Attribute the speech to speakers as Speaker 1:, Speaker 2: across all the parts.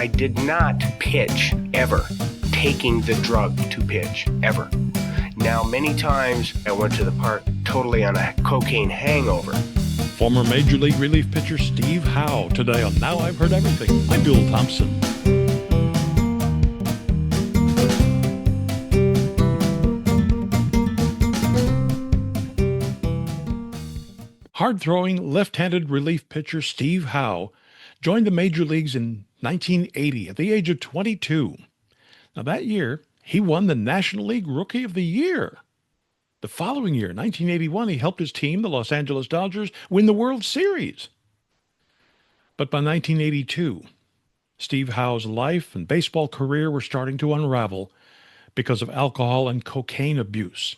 Speaker 1: I did not pitch ever, taking the drug to pitch, ever. Now, many times I went to the park totally on a cocaine hangover.
Speaker 2: Former Major League relief pitcher Steve Howe today on Now I've Heard Everything. I'm Bill Thompson. Hard-throwing, left-handed relief pitcher Steve Howe joined the major leagues in 1980 at the age of 22. Now that year, he won the National League Rookie of the Year. The following year, 1981, he helped his team, the Los Angeles Dodgers, win the World Series. But by 1982, Steve Howe's life and baseball career were starting to unravel because of alcohol and cocaine abuse.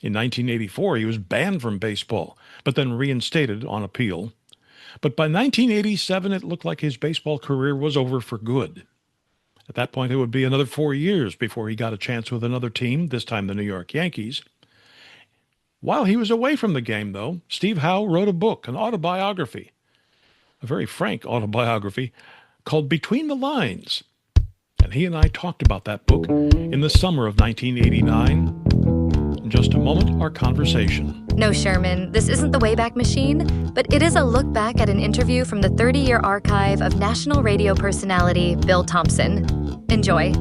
Speaker 2: In 1984, he was banned from baseball, but then reinstated on appeal. But by 1987, it looked like his baseball career was over for good. At that point, it would be another 4 years before he got a chance with another team, this time the New York Yankees. While he was away from the game, though, Steve Howe wrote a book, an autobiography, a very frank autobiography, called Between the Lines. And he and I talked about that book in the summer of 1989. In just a moment, our conversation.
Speaker 3: No, Sherman, this isn't the Wayback Machine, but it is a look back at an interview from the 30-year archive of national radio personality Bill Thompson. Enjoy.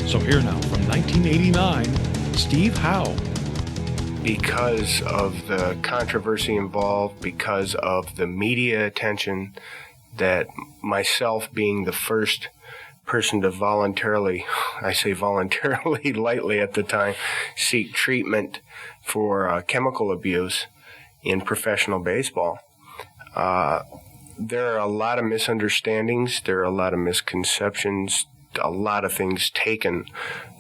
Speaker 2: So here now, from 1989, Steve Howe.
Speaker 1: Because of the controversy involved, because of the media attention, that myself being the first person to voluntarily, I say voluntarily lightly at the time, seek treatment for chemical abuse in professional baseball. There are a lot of misunderstandings. There are a lot of misconceptions, a lot of things taken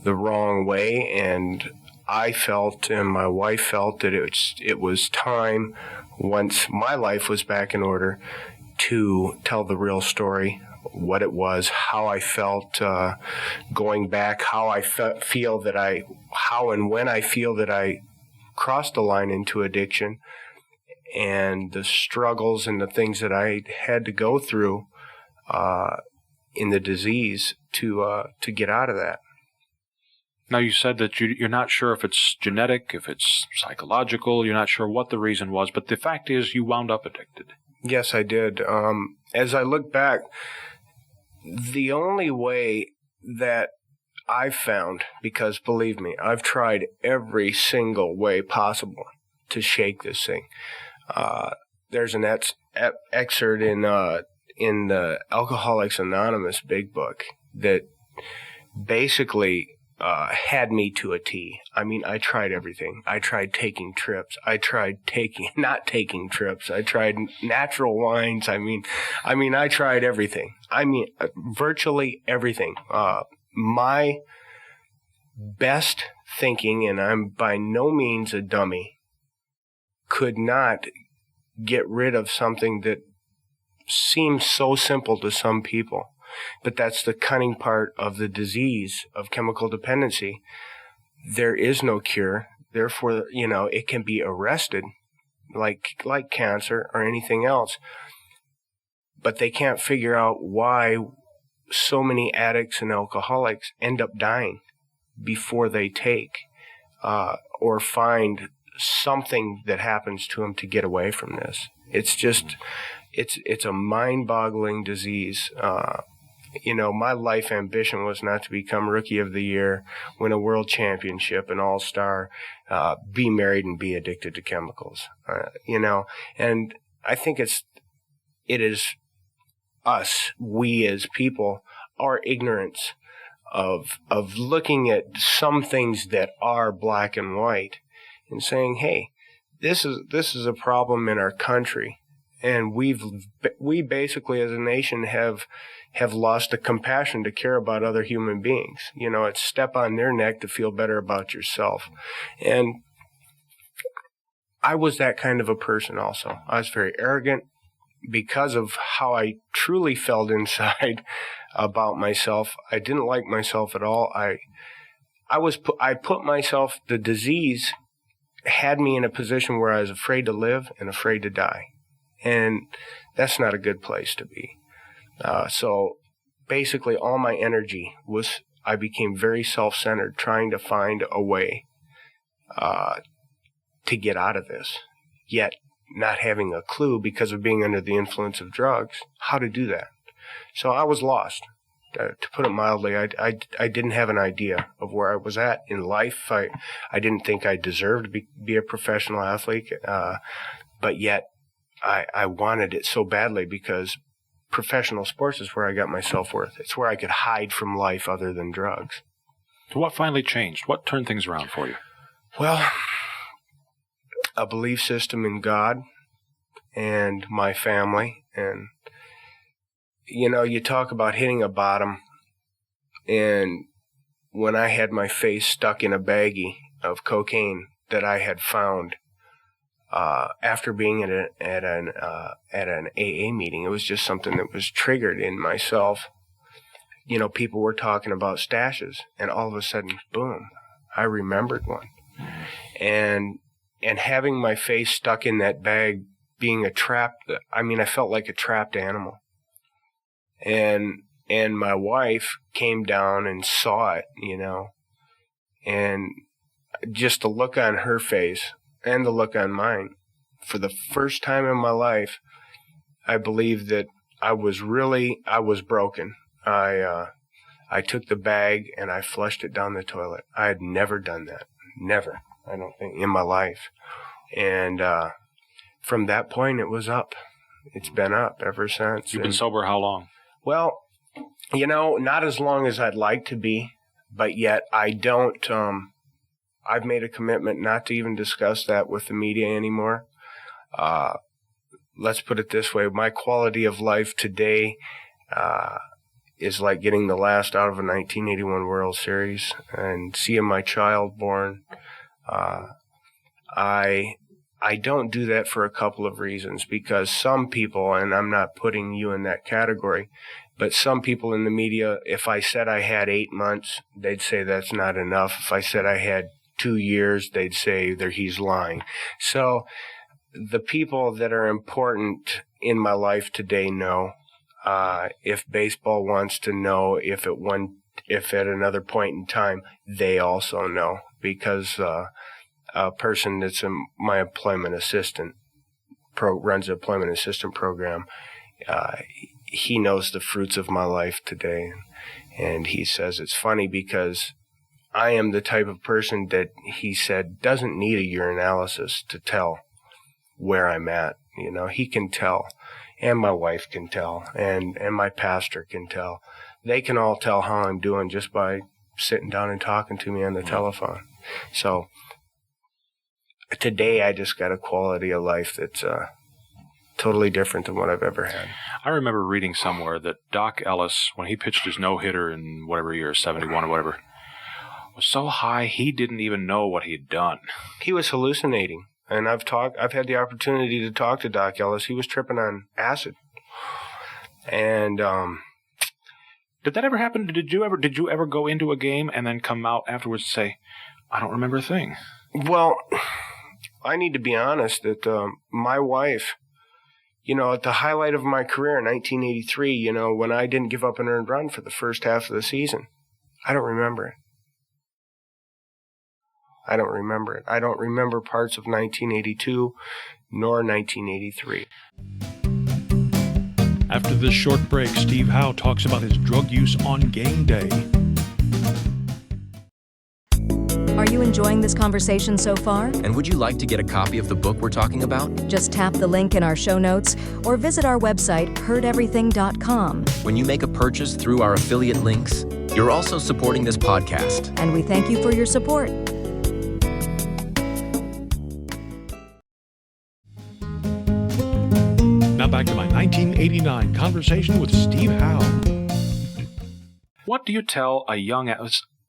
Speaker 1: the wrong way. And I felt, and my wife felt, that it was time, once my life was back in order, to tell the real story, what it was, how I felt going back, how and when I feel that I crossed the line into addiction, and the struggles and the things that I had to go through in the disease to get out of that.
Speaker 4: Now, you said that you're not sure if it's genetic, if it's psychological, you're not sure what the reason was, but the fact is you wound up addicted.
Speaker 1: Yes, I did. As I look back, the only way that I've found, because believe me, I've tried every single way possible to shake this thing. There's an excerpt in the Alcoholics Anonymous Big Book that basically had me to a T. I mean, I tried everything. I tried taking trips. I tried not taking trips. I tried natural wines. I mean, I tried everything. I mean, virtually everything. My best thinking, and I'm by no means a dummy, could not get rid of something that seems so simple to some people. But that's the cunning part of the disease of chemical dependency. There is no cure. Therefore, it can be arrested like cancer or anything else. But they can't figure out why so many addicts and alcoholics end up dying before they take or find something that happens to them to get away from this. It's just, it's a mind-boggling disease. My life ambition was not to become Rookie of the Year, win a world championship, an all-star, be married and be addicted to chemicals, and I think it is us, we as people, our ignorance of looking at some things that are black and white and saying, hey, this is a problem in our country. And we basically as a nation have lost the compassion to care about other human beings. It's step on their neck to feel better about yourself. And I was that kind of a person also. I was very arrogant because of how I truly felt inside about myself. I didn't like myself at all. I put myself, the disease had me in a position where I was afraid to live and afraid to die. And that's not a good place to be. So basically all my energy was, I became very self-centered, trying to find a way to get out of this, yet not having a clue because of being under the influence of drugs, how to do that. So I was lost. To put it mildly, I didn't have an idea of where I was at in life. I didn't think I deserved to be a professional athlete, but yet I wanted it so badly because professional sports is where I got my self-worth. It's where I could hide from life other than drugs.
Speaker 4: So what finally changed? What turned things around for you?
Speaker 1: Well, a belief system in God and my family. And, you know, you talk about hitting a bottom. And when I had my face stuck in a baggie of cocaine that I had found after being at an AA meeting, it was just something that was triggered in myself. You know, people were talking about stashes, and all of a sudden, boom, I remembered one. And having my face stuck in that bag, being a trap, I mean, I felt like a trapped animal. And my wife came down and saw it, you know, and just the look on her face and the look on mine, for the first time in my life, I believe that I was broken. I took the bag and I flushed it down the toilet. I had never done that. Never, I don't think, in my life. And from that point, it was up. It's been up ever since.
Speaker 4: You've been sober how long?
Speaker 1: Well, you know, not as long as I'd like to be, but yet I don't, I've made a commitment not to even discuss that with the media anymore. Let's put it this way. My quality of life today is like getting the last out of a 1981 World Series and seeing my child born. I don't do that for a couple of reasons, because some people, and I'm not putting you in that category, but some people in the media, if I said I had 8 months, they'd say that's not enough. If I said I had 2 years, they'd say that he's lying. So the people that are important in my life today know. If baseball wants to know, if at another point in time, they also know, because a person that's my employment assistant runs the employment assistant program. He knows the fruits of my life today, and he says it's funny because I am the type of person that he said doesn't need a urinalysis to tell where I'm at. You know, he can tell, and my wife can tell, and my pastor can tell. They can all tell how I'm doing just by sitting down and talking to me on the telephone. So today I just got a quality of life that's totally different than what I've ever had.
Speaker 4: I remember reading somewhere that Doc Ellis, when he pitched his no-hitter in whatever year, 71 or whatever, was so high he didn't even know what he had done.
Speaker 1: He was hallucinating. And I've had the opportunity to talk to Doc Ellis. He was tripping on acid. And
Speaker 4: did that ever happen? Did you ever go into a game and then come out afterwards and say, I don't remember a thing?
Speaker 1: Well, I need to be honest that my wife, you know, at the highlight of my career in 1983, you know, when I didn't give up an earned run for the first half of the season, I don't remember it. I don't remember it. I don't remember parts of 1982 nor 1983.
Speaker 2: After this short break, Steve Howe talks about his drug use on game day.
Speaker 5: Are you enjoying this conversation so far?
Speaker 6: And would you like to get a copy of the book we're talking about?
Speaker 5: Just tap the link in our show notes or visit our website, heardeverything.com.
Speaker 6: When you make a purchase through our affiliate links, you're also supporting this podcast.
Speaker 5: And we thank you for your support.
Speaker 2: Now back to my 1989 conversation with Steve Howe.
Speaker 4: What do you tell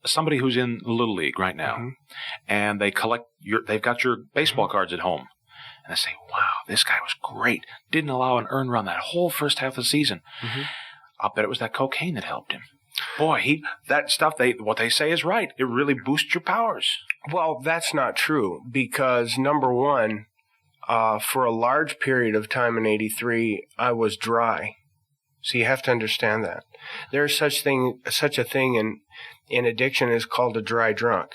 Speaker 4: somebody who's in the Little League right now, and they've got your baseball cards at home, and they say, wow, this guy was great. Didn't allow an earned run that whole first half of the season. I'll bet it was that cocaine that helped him. Boy, that stuff, what they say is right. It really boosts your powers.
Speaker 1: Well, that's not true, because number one, For a large period of time in 83, I was dry. So you have to understand that. There's such a thing in addiction is called a dry drunk,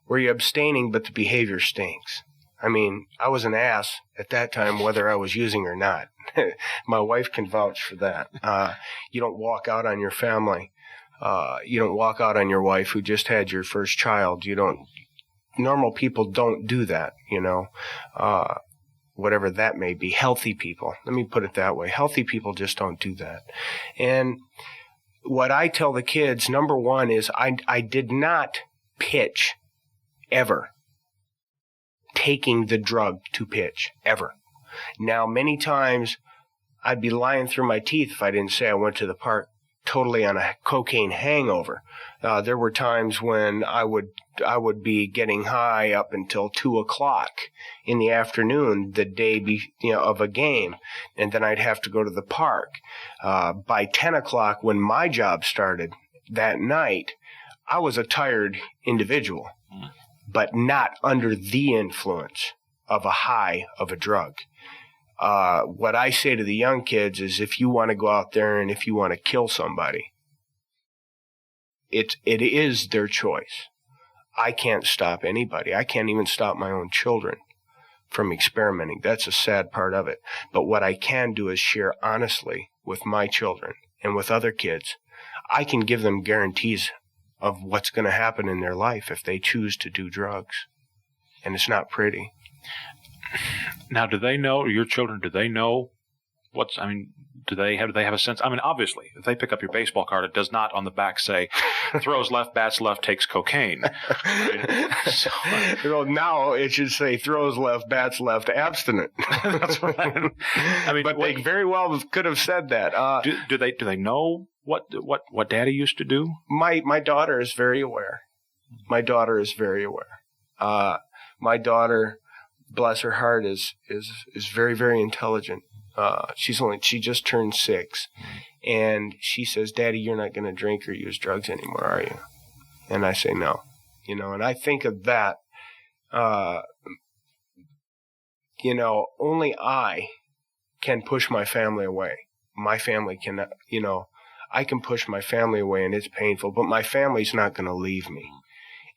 Speaker 1: where you're abstaining, but the behavior stinks. I mean, I was an ass at that time, whether I was using or not. My wife can vouch for that. You don't walk out on your family. You don't walk out on your wife who just had your first child. Normal people don't do that, whatever that may be. Healthy people, let me put it that way. Healthy people just don't do that. And what I tell the kids, number one, is I did not pitch ever taking the drug to pitch, ever. Now, many times I'd be lying through my teeth if I didn't say I went to the park totally on a cocaine hangover. There were times when I would be getting high up until 2:00 in the afternoon the day of a game, and then I'd have to go to the park. By 10:00, when my job started that night, I was a tired individual, but not under the influence of a high of a drug. What I say to the young kids is, if you want to go out there and if you want to kill somebody, it is their choice. I can't stop anybody. I can't even stop my own children from experimenting. That's a sad part of it. But what I can do is share honestly with my children and with other kids. I can give them guarantees of what's going to happen in their life if they choose to do drugs. And it's not pretty.
Speaker 4: Now, do they know, your children, do they know do they have a sense? I mean, obviously, if they pick up your baseball card, it does not on the back say, throws left, bats left, takes cocaine.
Speaker 1: Well, now it should say, throws left, bats left, abstinent.
Speaker 4: That's right. I mean,
Speaker 1: but they very well could have said that.
Speaker 4: Do they know what Daddy used to do?
Speaker 1: My daughter is very aware. My daughter is very aware. My daughter, bless her heart, is very, very intelligent. She just turned 6, and she says, "Daddy, you're not going to drink or use drugs anymore, are you?" And I say, "No." And I think of that, only I can push my family away. My family cannot, I can push my family away, and it's painful, but my family's not going to leave me.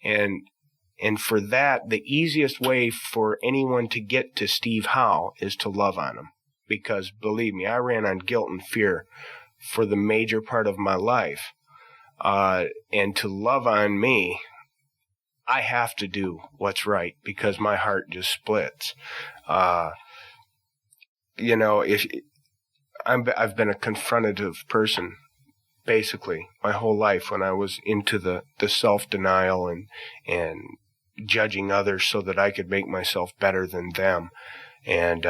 Speaker 1: And for that, the easiest way for anyone to get to Steve Howe is to love on him. Because, believe me, I ran on guilt and fear for the major part of my life. And to love on me, I have to do what's right because my heart just splits. I've been a confrontative person basically my whole life when I was into the self-denial and judging others so that I could make myself better than them. And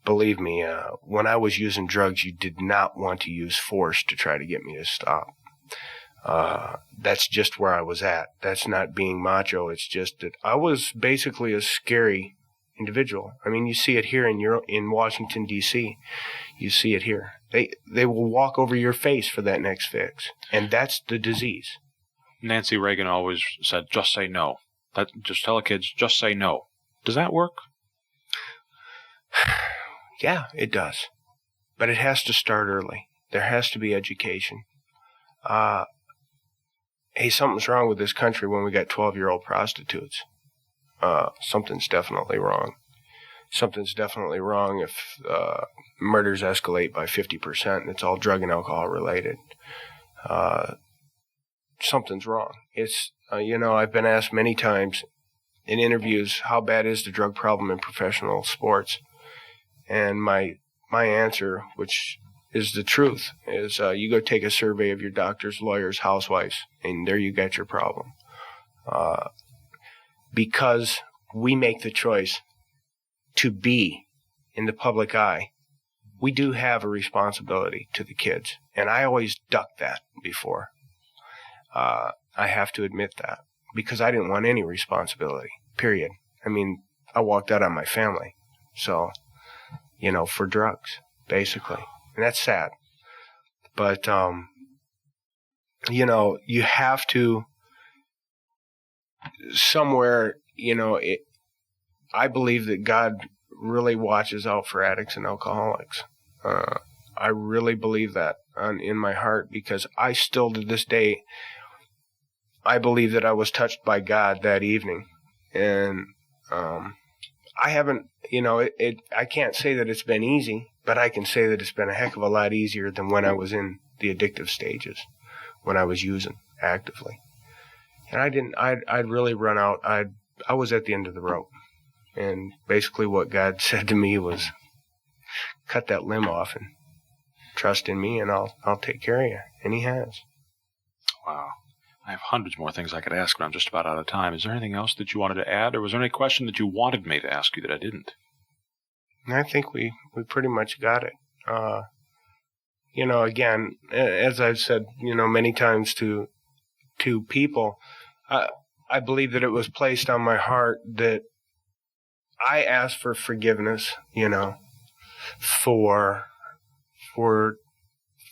Speaker 1: believe me, when I was using drugs, you did not want to use force to try to get me to stop. That's just where I was at. That's not being macho. It's just that I was basically a scary individual. I mean, you see it here in Washington, D.C. You see it here. They will walk over your face for that next fix, and that's the disease.
Speaker 4: Nancy Reagan always said, "Just say no." Just tell the kids, just say no. Does that work?
Speaker 1: Yeah, it does. But it has to start early. There has to be education. Hey, something's wrong with this country when we got 12-year-old prostitutes. Something's definitely wrong. Something's definitely wrong if murders escalate by 50% and it's all drug and alcohol related. Something's wrong. It's, I've been asked many times in interviews, how bad is the drug problem in professional sports? And my answer, which is the truth, is you go take a survey of your doctors, lawyers, housewives, and there you got your problem. Because we make the choice to be in the public eye, we do have a responsibility to the kids. And I always ducked that before. I have to admit that because I didn't want any responsibility, period. I mean, I walked out on my family. So, for drugs, basically. And that's sad. But, you have to somewhere, I believe that God really watches out for addicts and alcoholics. I really believe that in my heart, because I still to this day, I believe that I was touched by God that evening. And I haven't, I can't say that it's been easy, but I can say that it's been a heck of a lot easier than when I was in the addictive stages, when I was using actively. And I'd really run out. I was at the end of the rope. And basically what God said to me was, cut that limb off and trust in me, and I'll take care of you. And he has.
Speaker 4: Wow. I have hundreds more things I could ask, but I'm just about out of time. Is there anything else that you wanted to add, or was there any question that you wanted me to ask you that I didn't?
Speaker 1: I think we pretty much got it. Again, as I've said, many times to people, I believe that it was placed on my heart that I asked for forgiveness,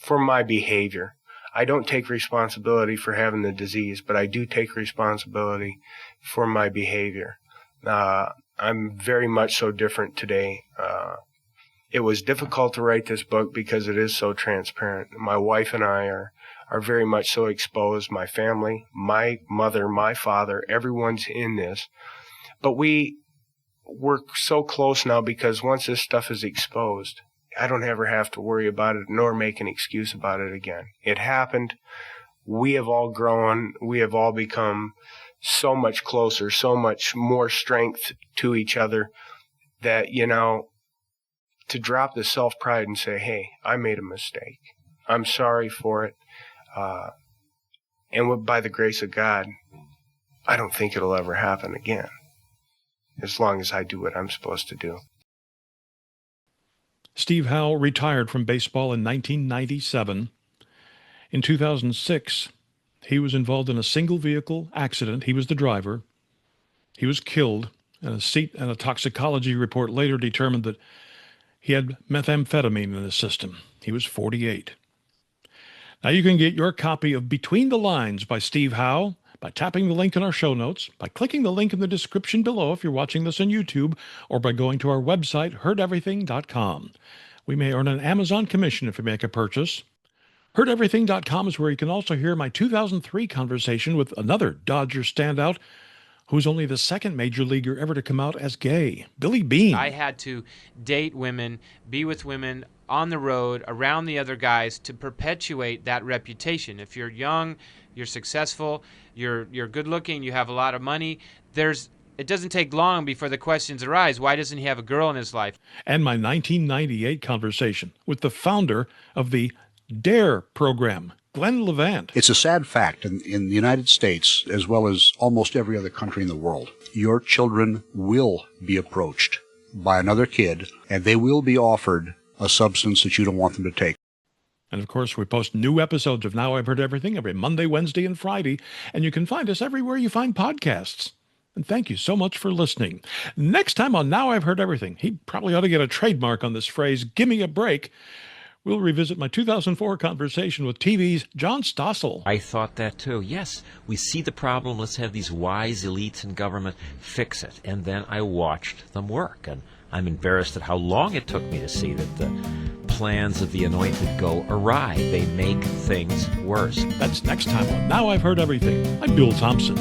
Speaker 1: for my behavior. I don't take responsibility for having the disease, but I do take responsibility for my behavior. I'm very much so different today. It was difficult to write this book because it is so transparent. My wife and I are very much so exposed. My family, my mother, my father, everyone's in this. But we're so close now because once this stuff is exposed, I don't ever have to worry about it nor make an excuse about it again. It happened. We have all grown. We have all become so much closer, so much more strength to each other that, to drop the self-pride and say, hey, I made a mistake. I'm sorry for it. And by the grace of God, I don't think it'll ever happen again, as long as I do what I'm supposed to do.
Speaker 2: Steve Howe retired from baseball in 1997. In 2006, he was involved in a single-vehicle accident. He was the driver. He was killed, and a toxicology report later determined that he had methamphetamine in his system. He was 48. Now you can get your copy of Between the Lines by Steve Howe by tapping the link in our show notes, by clicking the link in the description below if you're watching this on YouTube, or by going to our website, heardeverything.com. We may earn an Amazon commission if you make a purchase. Heardeverything.com is where you can also hear my 2003 conversation with another Dodger standout who's only the second major leaguer ever to come out as gay, Billy Beane.
Speaker 7: I had to date women, be with women on the road, around the other guys, to perpetuate that reputation. If you're young, you're successful, you're good looking, you have a lot of money, it doesn't take long before the questions arise. Why doesn't he have a girl in his life?
Speaker 2: And my 1998 conversation with the founder of the DARE program, Glenn Levant.
Speaker 8: It's a sad fact in the United States, as well as almost every other country in the world, your children will be approached by another kid, and they will be offered a substance that you don't want them to take.
Speaker 2: And of course, we post new episodes of Now I've Heard Everything every Monday, Wednesday, and Friday, and you can find us everywhere you find podcasts. And thank you so much for listening. Next time on Now I've Heard Everything, he probably ought to get a trademark on this phrase, "Give me a break." We'll revisit my 2004 conversation with TV's John Stossel.
Speaker 9: I thought that too. Yes, we see the problem. Let's have these wise elites in government fix it. And then I watched them work. And I'm embarrassed at how long it took me to see that the plans of the anointed go awry. They make things worse.
Speaker 2: That's next time on Now I've Heard Everything. I'm Bill Thompson.